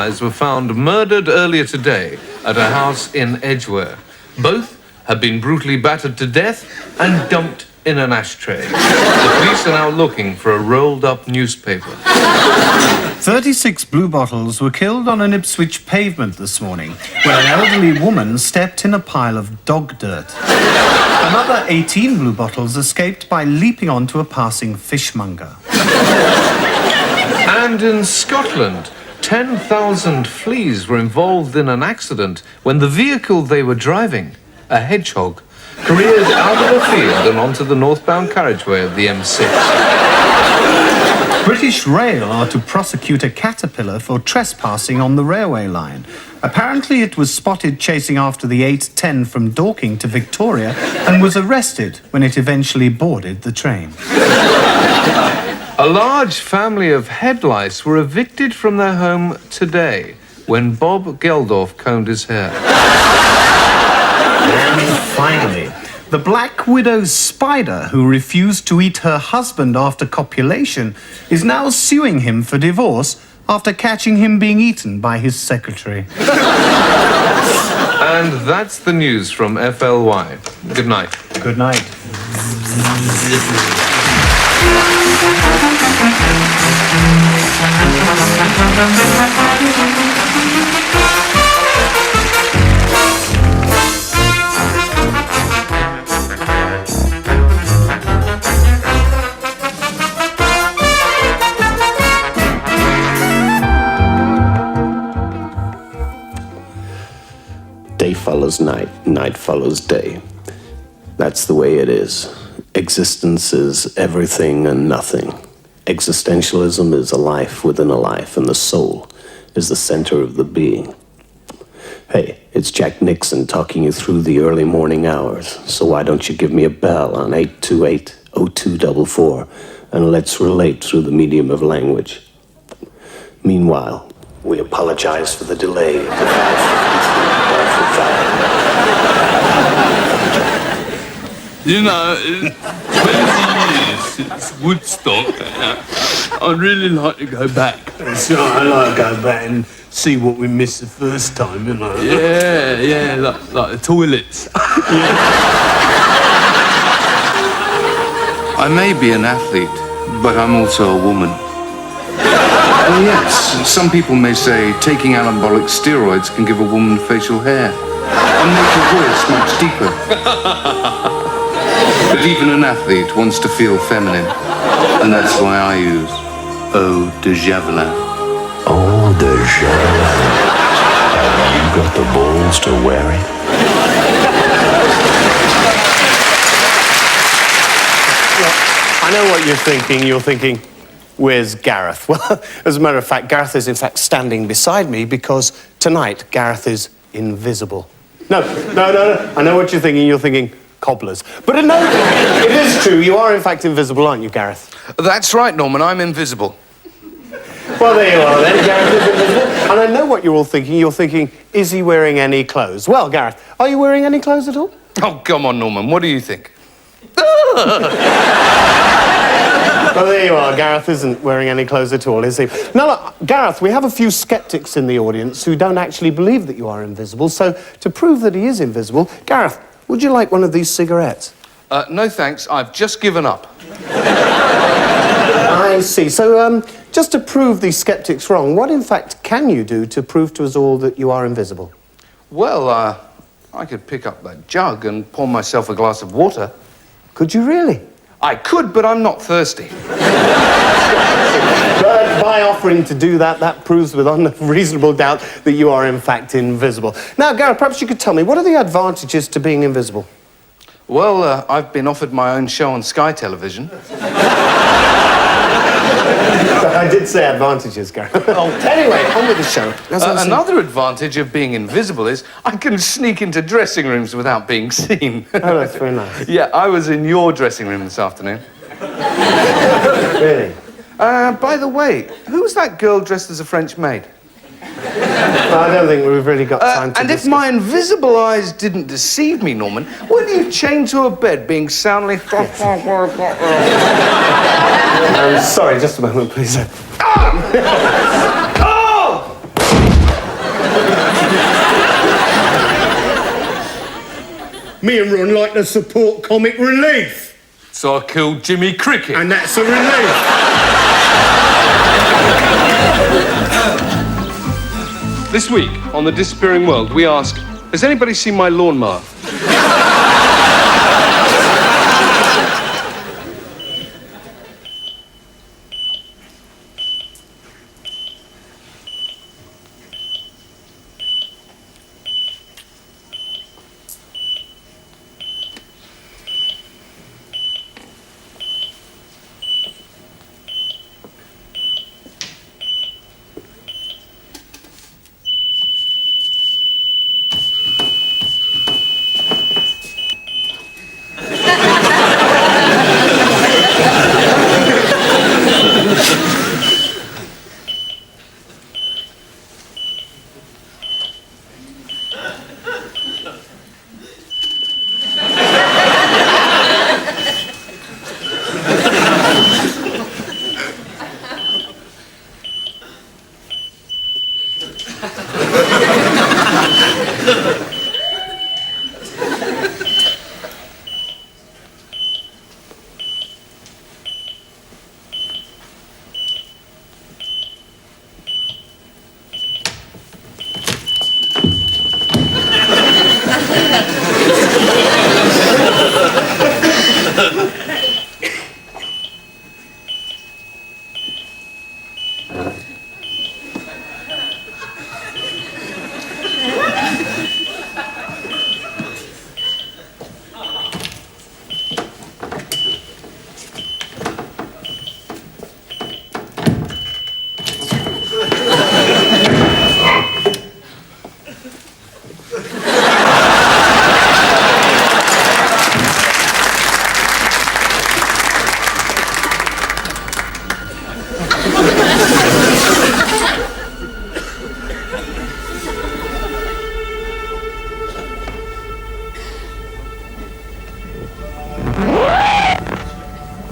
butterflies were found murdered earlier today at a house in Edgware. Both have been brutally battered to death and dumped in an ashtray. The police are now looking for a rolled-up newspaper. 36 bluebottles were killed on an Ipswich pavement this morning when an elderly woman stepped in a pile of dog dirt. Another 18 bluebottles escaped by leaping onto a passing fishmonger. And in Scotland, 10,000 fleas were involved in an accident when the vehicle they were driving, a hedgehog, careered out of a field and onto the northbound carriageway of the M6. British Rail are to prosecute a caterpillar for trespassing on the railway line. Apparently it was spotted chasing after the 810 from Dorking to Victoria and was arrested when it eventually boarded the train. A large family of head lice were evicted from their home today when Bob Geldof combed his hair. And finally, the black widow spider who refused to eat her husband after copulation is now suing him for divorce after catching him being eaten by his secretary. And that's the news from FLY. Good night. Good night. Day follows night, night follows day. That's the way it is. Existence is everything and nothing. Existentialism is a life within a life, and the soul is the center of the being. Hey, it's Jack Nixon talking you through the early morning hours, so why don't you give me a bell on 828-0244 and let's relate through the medium of language. Meanwhile, we apologize for the delay. You know, it's 20 years since Woodstock. I'd really like to go back. So I like to go back and see what we missed the first time, you know. Yeah, like the toilets. I may be an athlete, but I'm also a woman. Well, yes, some people may say taking anabolic steroids can give a woman facial hair and make her voice much deeper. But even an athlete wants to feel feminine, and that's why I use eau de javelin. Eau de javelin. Have you got the balls to wear it? I know what you're thinking. You're thinking, where's Gareth? Well, as a matter of fact, Gareth is in fact standing beside me because tonight Gareth is invisible. No. I know what you're thinking. You're thinking cobblers. But no, it is true. You are in fact invisible, aren't you, Gareth? That's right, Norman, I'm invisible. Well, there you are then. Gareth is invisible. And I know what you're all thinking. You're thinking, is he wearing any clothes? Well, Gareth, are you wearing any clothes at all? Oh, come on, Norman, what do you think? Well, there you are. Gareth isn't wearing any clothes at all, is he? Now, look, Gareth, we have a few skeptics in the audience who don't actually believe that you are invisible. So, to prove that he is invisible, Gareth, would you like one of these cigarettes? No, thanks. I've just given up. I see. So, just to prove these skeptics wrong, what, in fact, can you do to prove to us all that you are invisible? Well, I could pick up that jug and pour myself a glass of water. Could you really? I could, but I'm not thirsty. But by offering to do that, that proves without reasonable doubt that you are, in fact, invisible. Now, Gareth, perhaps you could tell me, what are the advantages to being invisible? Well, I've been offered my own show on Sky Television. I did say advantages, Gareth. Anyway, on with the show. Another advantage of being invisible is I can sneak into dressing rooms without being seen. Oh, that's very nice. Yeah, I was in your dressing room this afternoon. Really? By the way, who's that girl dressed as a French maid? Well, I don't think we've really got time to And discuss. if my invisible eyes didn't deceive me, Norman, were you chained to a bed being soundly... I'm sorry, just a moment, please. Oh! Me and Ron like to support comic relief. So I killed Jimmy Cricket. And that's a relief. This week, on The Disappearing World, we ask, has anybody seen my lawnmower?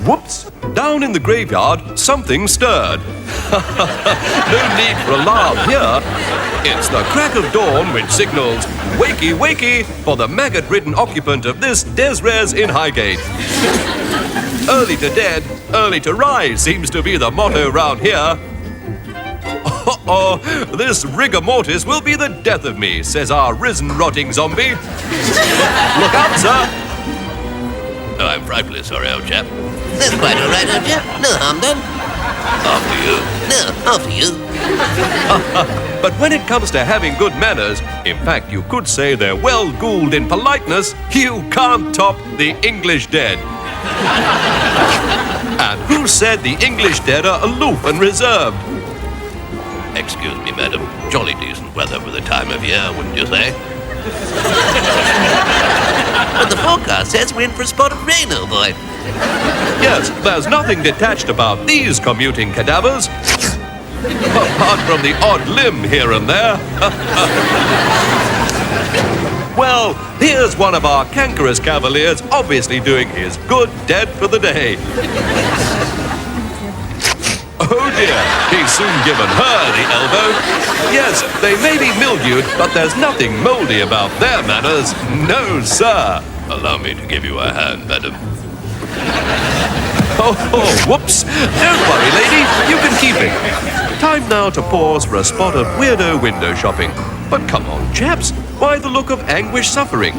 Whoops! Down in the graveyard, something stirred. No need for alarm here. It's the crack of dawn which signals, wakey, wakey, for the maggot-ridden occupant of this Des Res in Highgate. Early to dead, early to rise seems to be the motto round here. This rigor mortis will be the death of me, says our risen rotting zombie. Look out, sir. Oh, I'm frightfully sorry, old chap. That's quite all right, old chap. No harm done. After you. No, after you. But when it comes to having good manners, in fact, you could say they're well schooled in politeness, you can't top the English dead. And who said the English dead are aloof and reserved? Excuse me, madam. Jolly decent weather for the time of year, wouldn't you say? But the forecast says we're in for a spot of rain, old boy. Yes, there's nothing detached about these commuting cadavers. Apart from the odd limb here and there. Well, here's one of our cankerous cavaliers obviously doing his good deed for the day. Oh dear, he's soon given her the elbow. Yes, they may be mildewed, but there's nothing mouldy about their manners. No, sir. Allow me to give you a hand, madam. Oh, whoops. Don't worry, lady. You can keep it. Time now to pause for a spot of weirdo window shopping. But come on, chaps. Why the look of anguished suffering?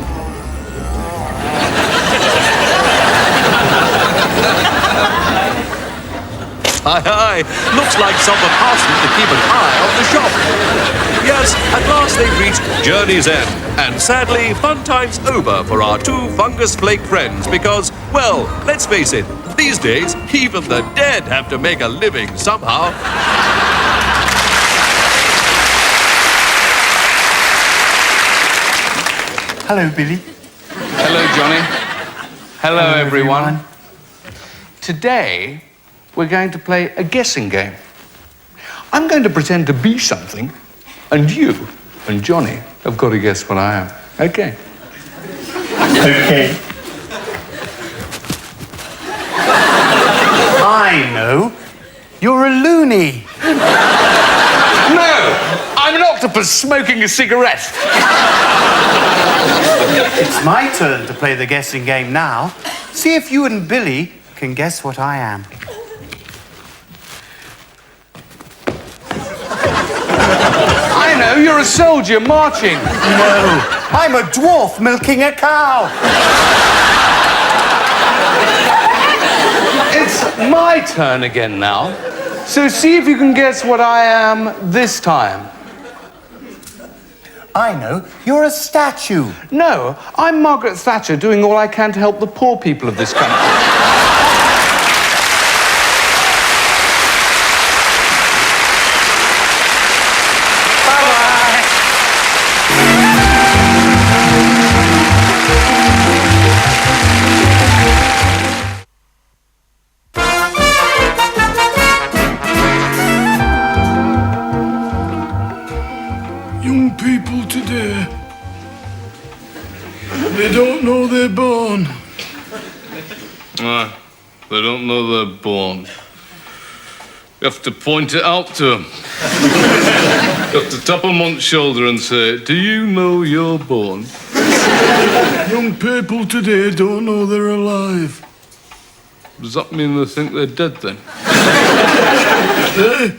Aye, looks like someone asked them to keep an eye on the shop. Yes, at last they've reached Journey's End. And sadly, fun time's over for our two fungus flake friends because, well, let's face it, these days, even the dead have to make a living somehow. Hello, Billy. Hello, Johnny. Hello, everyone. Today, we're going to play a guessing game. I'm going to pretend to be something, and you and Johnny have got to guess what I am. Okay? Okay. I know. You're a loony. No! I'm an octopus smoking a cigarette. It's my turn to play the guessing game now. See if you and Billy can guess what I am. I know, you're a soldier marching. No, I'm a dwarf milking a cow. It's my turn again now. So see if you can guess what I am this time. I know, you're a statue. No, I'm Margaret Thatcher doing all I can to help the poor people of this country. Young people today, they don't know they're born. They don't know they're born. You have to point it out to them. You have to tap them on the shoulder and say, do you know you're born? Young people today don't know they're alive. Does that mean they think they're dead then? Eh?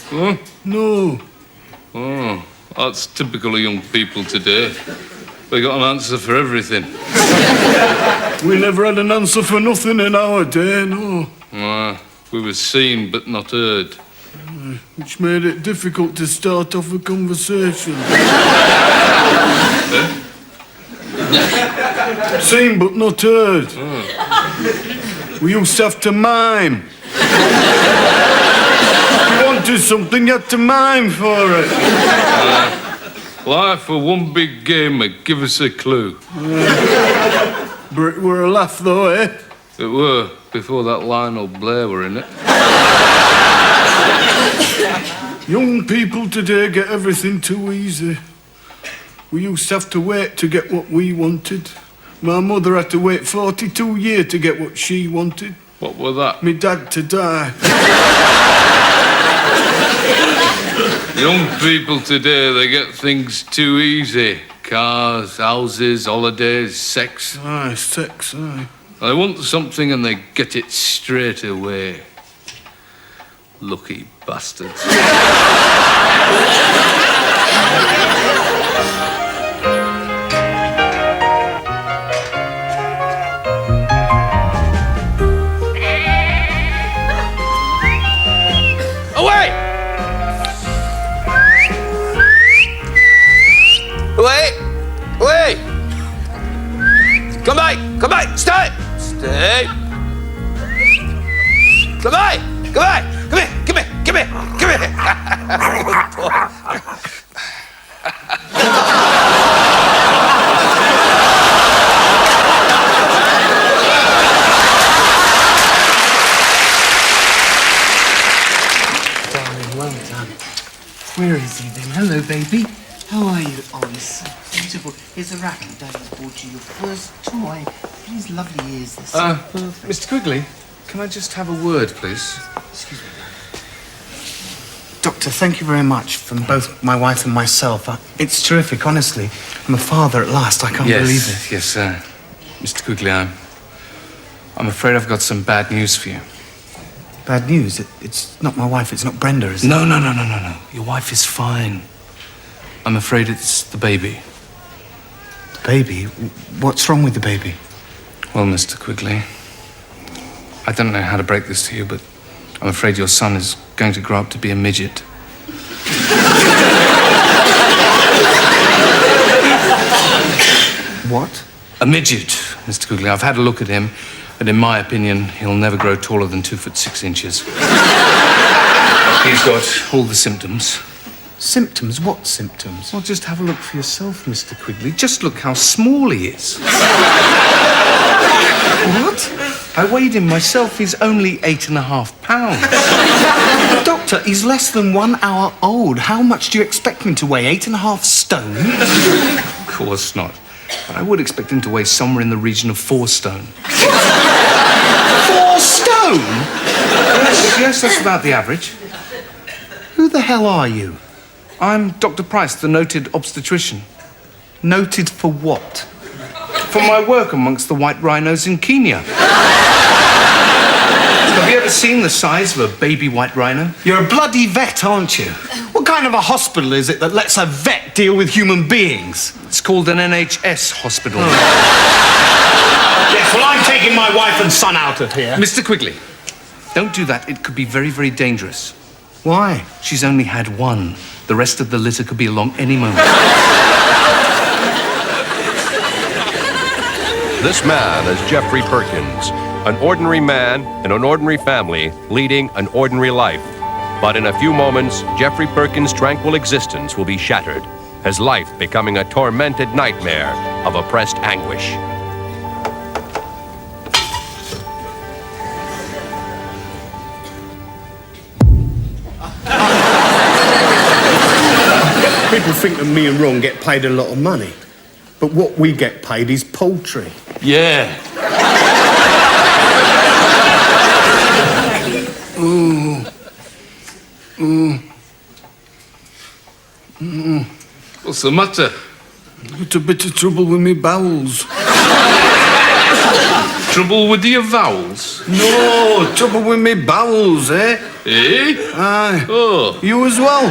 Huh? No. Oh, that's typical of young people today. They got an answer for everything. We never had an answer for nothing in our day, no. We were seen but not heard. Which made it difficult to start off a conversation. Seen but not heard. We used to have to mime. If you wanted something, you had to mime for it. Life were one big game, mate. Give us a clue. But it were a laugh, though, eh? It were, before that Lionel Blair were in it. Young people today get everything too easy. We used to have to wait to get what we wanted. My mother had to wait 42 years to get what she wanted. What were that? Me dad to die. Young people today, they get things too easy. Cars, houses, holidays, sex. Aye, sex, aye. They want something and they get it straight away. Lucky bastards. Away! Away! Away! Come back! Come back! Stay! Stay! Come back! Come back! Come here! Come here! Come here! Come here! Good boy. Darling, well done. Where is he then? Hello, baby. How are you? Oh, he's so beautiful. Here's a racket. Daddy's bought you your first toy. These lovely ears. They're so perfect. Mr. Quigley, can I just have a word, please? Excuse me. Doctor, thank you very much from both my wife and myself. It's terrific, honestly. I'm a father at last. I can't believe it. Yes, Mr. Quigley, I'm afraid I've got some bad news for you. Bad news? It's not my wife. It's not Brenda, is it? No. Your wife is fine. I'm afraid it's the baby. The baby? What's wrong with the baby? Well, Mr. Quigley, I don't know how to break this to you, but I'm afraid your son is going to grow up to be a midget. What? A midget, Mr. Quigley. I've had a look at him, and in my opinion, he'll never grow taller than 2'6". He's got all the symptoms. Symptoms? What symptoms? Well, just have a look for yourself, Mr. Quigley. Just look how small he is. What? I weighed him myself. He's only 8.5 pounds. Doctor, he's less than 1 hour old. How much do you expect him to weigh? 8.5 stone? Of course not. But I would expect him to weigh somewhere in the region of 4 stone. 4 stone? Yes, that's about the average. Who the hell are you? I'm Dr. Price, the noted obstetrician. Noted for what? For my work amongst the white rhinos in Kenya. Have you ever seen the size of a baby white rhino? You're a bloody vet, aren't you? What kind of a hospital is it that lets a vet deal with human beings? It's called an NHS hospital. Yes, well, I'm taking my wife and son out of here. Mr. Quigley, don't do that. It could be very, very dangerous. Why? She's only had one. The rest of the litter could be along any moment. This man is Jeffrey Perkins, an ordinary man in an ordinary family leading an ordinary life. But in a few moments, Jeffrey Perkins' tranquil existence will be shattered, his life becoming a tormented nightmare of oppressed anguish. People think that me and Ron get paid a lot of money, but what we get paid is poultry. Yeah. What's the matter? Got a bit of trouble with me bowels. Trouble with your vowels? No, trouble with me bowels, eh? Eh? Aye. Oh. You as well?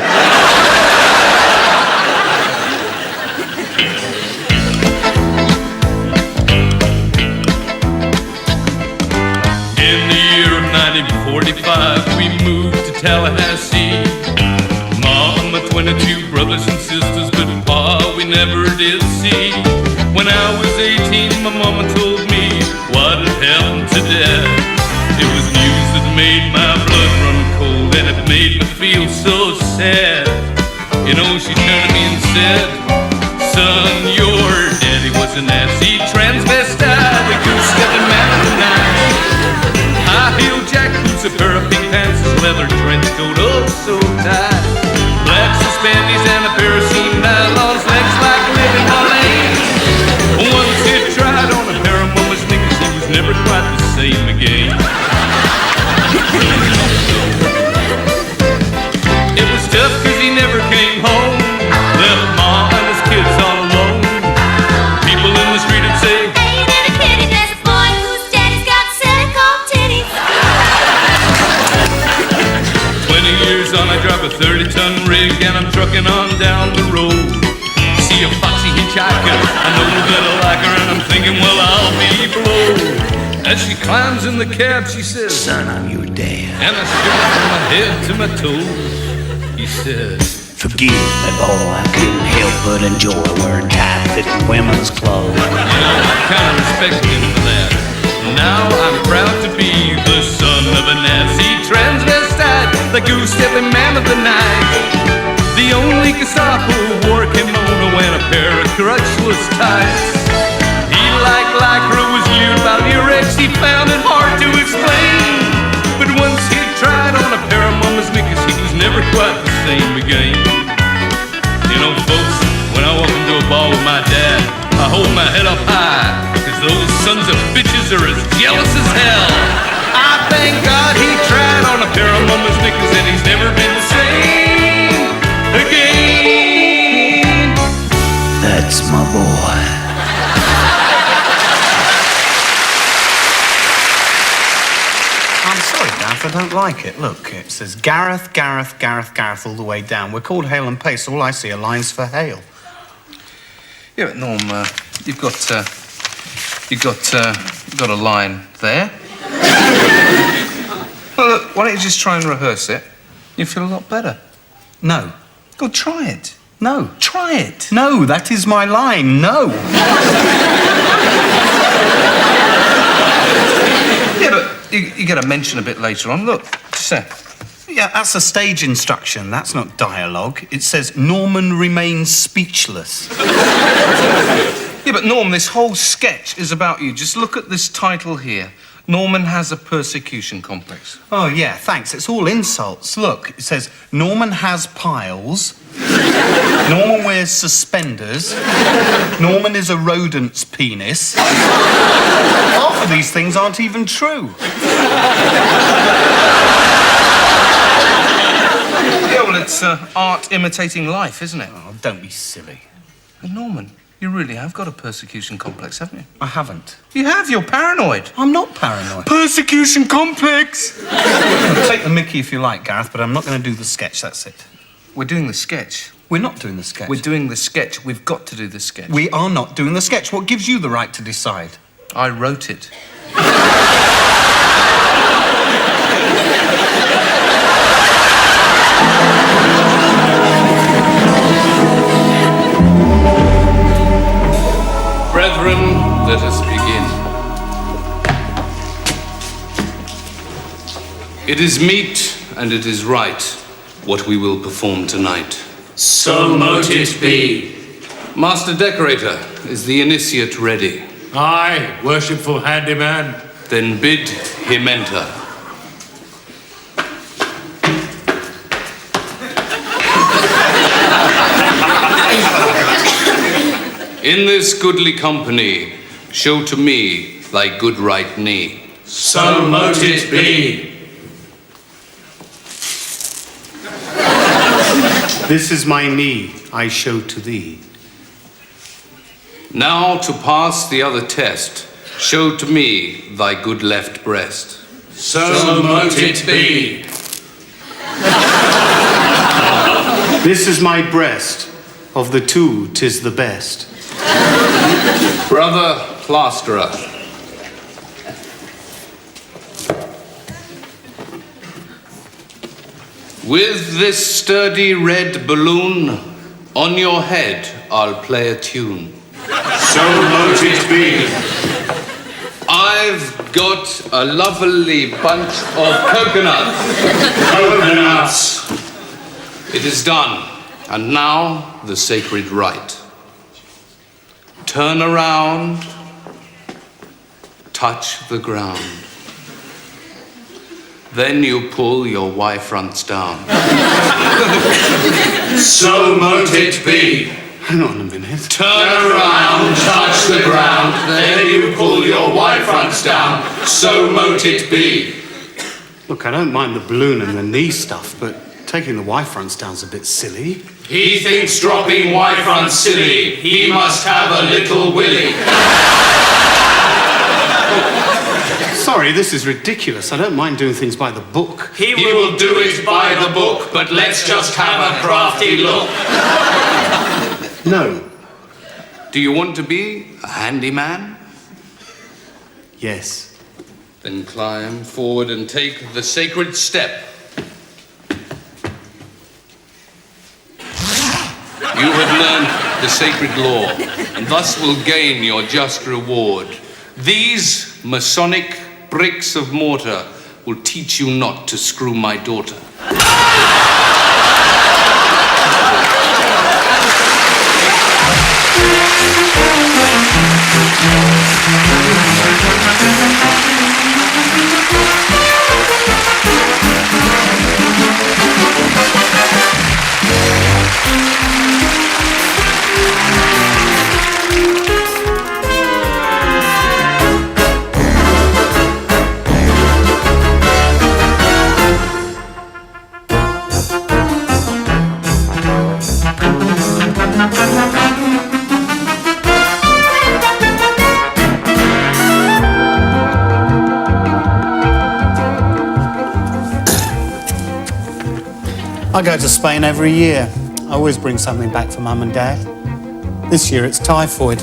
In the year of 1945, we moved to Tallahassee. Mama, 22 brothers and sisters, but Pa we never did see. When I was 18, my mama told me what had happened to Dad. It was news that made my blood run cold, and it made me feel so sad. You know, she turned to me and said, son, your daddy was a Nazi transvestite, a goose-stepping man of the night. High-heel jackboots, a pair of pink pants, his leather trench coat, oh so tight. Black suspenders and a pair of seam nylons, legs like living Marlene. Once he tried on a pair of mama's sneakers, he was never quite the same again. It was tough cause he never came home, left Ma and his kids all alone. People in the street would say, ain't it a pity there's a boy whose daddy's got silicone titties? 20 years on, I drive a 30-ton rig and I'm trucking on down the road. See a foxy hitchhiker, I know that I like her and I'm thinking, well, I'll be blowed. As she climbs in the cab, she says, Son, I'm your dad. and I shiver from my head to my toes. He says, Forgive me, boy, I couldn't help but enjoy wearing tight-fitting women's clothes. you know, I kind of respect him for that. Now I'm proud to be the son of a Nazi transvestite, the goose-stepping man of the night. The only Gestapo wore a kimono and a pair of crutchless tights. He liked lycra, was leered by lyrics, he found it hard to explain. But once he tried on a pair of mama's knickers, he was never quite the same again. You know, folks, when I walk into a bar with my dad, I hold my head up high, cause those sons of bitches are as jealous as hell. I thank God he tried on a pair of mama's knickers and he's never been the same again. That's my boy. I'm sorry, Gareth, I don't like it. Look, it says Gareth, Gareth, Gareth, Gareth all the way down. We're called Hale and Pace. All I see are lines for Hale. Yeah, but Norm, you've got a line there. Well, look, why don't you just try and rehearse it? You feel a lot better. No. Go try it. No. Try it. No, that is my line. No. Yeah, but you get a mention a bit later on. Look, just say. Yeah, that's a stage instruction. That's not dialogue. It says Norman remains speechless. Yeah, but Norm, this whole sketch is about you. Just look at this title here. Norman has a persecution complex. Oh, yeah, thanks. It's all insults. Look, it says Norman has piles. Norman wears suspenders. Norman is a rodent's penis. Half of these things aren't even true. Yeah, well, it's art imitating life, isn't it? Oh, don't be silly. But Norman, You really have got a persecution complex, haven't you? I haven't. You have. You're paranoid. I'm not paranoid. Persecution complex. Take the mickey if you like, Gareth, but I'm not going to do the sketch, that's it. We're doing the sketch. We're not doing the sketch. We're doing the sketch. We've got to do the sketch. We are not doing the sketch. What gives you the right to decide? I wrote it. Brethren, let us begin. It is meet and it is right what we will perform tonight. So mote it be. Master Decorator, is the initiate ready? Aye, worshipful handyman. Then bid him enter. In this goodly company, show to me thy good right knee. So mote it be. This is my knee, I show to thee. Now to pass the other test, show to me thy good left breast. So mote it be. This is my breast, of the two 'tis the best. Brother plasterer. With this sturdy red balloon, on your head I'll play a tune. So mote it be. I've got a lovely bunch of coconuts. Coconuts. It is done. And now the sacred rite. Turn around, touch the ground. Then you pull your Y fronts down. So mote it be. Hang on a minute. Turn around, touch the ground. Then you pull your Y fronts down. So mote it be. Look, I don't mind the balloon and the knee stuff, but taking the Y-fronts down's a bit silly. He thinks dropping Y front silly. He must have a little willy. Sorry, this is ridiculous. I don't mind doing things by the book. He will do it by the book, but let's just have a crafty look. No. Do you want to be a handyman? Yes. Then climb forward and take the sacred step. You have learned the sacred law, and thus will gain your just reward. These Masonic bricks of mortar will teach you not to screw my daughter. I go to Spain every year. I always bring something back for Mum and Dad. This year it's typhoid.